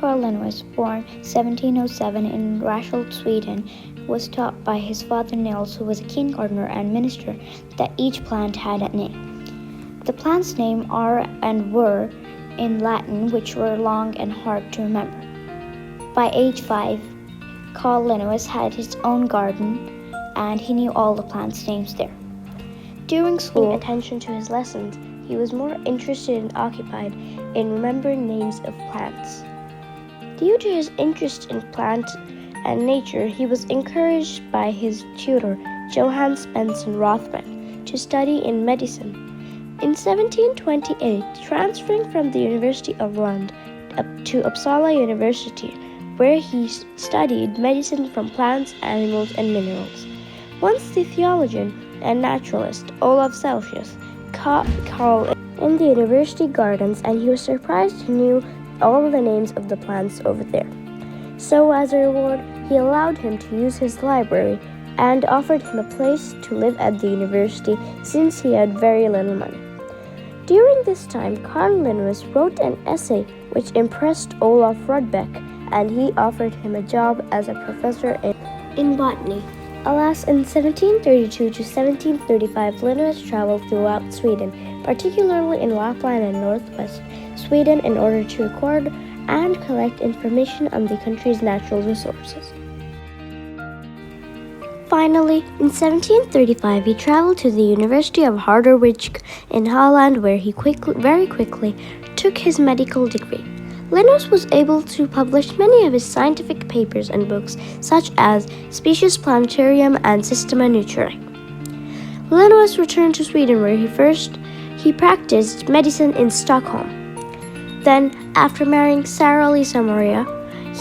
Carl Linnaeus, born 1707 in Rasselt, Sweden, was taught by his father Nils, who was a keen gardener and minister, that each plant had a name. The plants' names are and were in Latin, which were long and hard to remember. By age 5, Carl Linnaeus had his own garden, and he knew all the plants' names there. During school, paying attention to his lessons, he was more interested and occupied in remembering names of plants. Due to his interest in plants and nature, he was encouraged by his tutor, Johannes Benson Rothman, to study in medicine. In 1728, transferring from the University of Lund to Uppsala University, where he studied medicine from plants, animals, and minerals. Once the theologian and naturalist Olaf Celsius caught Carl in the university gardens, and he was surprised he knew all the names of the plants over there. So as a reward, he allowed him to use his library and offered him a place to live at the university since he had very little money. During this time, Carl Linnaeus wrote an essay which impressed Olaf Rudbeck, and he offered him a job as a professor in botany. Alas, in 1732 to 1735, Linnaeus traveled throughout Sweden, particularly in Lapland and northwest Sweden, in order to record and collect information on the country's natural resources. Finally, in 1735, he traveled to the University of Harderwijk in Holland, where he very quickly took his medical degree. Linnaeus was able to publish many of his scientific papers and books, such as Species Planetarium and Systema Naturae. Linnaeus returned to Sweden, where he practiced medicine in Stockholm. Then, after marrying Sara Lisa Maria,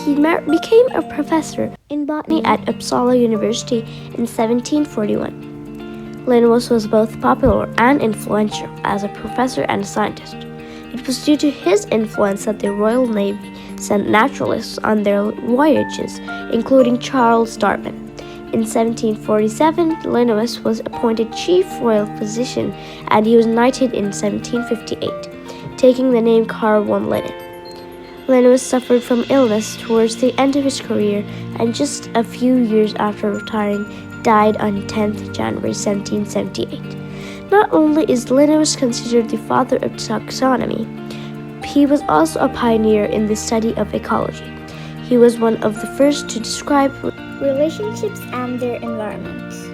he became a professor in botany at Uppsala University in 1741. Linnaeus was both popular and influential as a professor and a scientist. It was due to his influence that the Royal Navy sent naturalists on their voyages, including Charles Darwin. In 1747, Linnaeus was appointed chief royal physician, and he was knighted in 1758, taking the name Carl von Linné. Linnaeus suffered from illness towards the end of his career, and just a few years after retiring, died on 10th January 1778. Not only is Linnaeus considered the father of taxonomy, he was also a pioneer in the study of ecology. He was one of the first to describe relationships and their environments.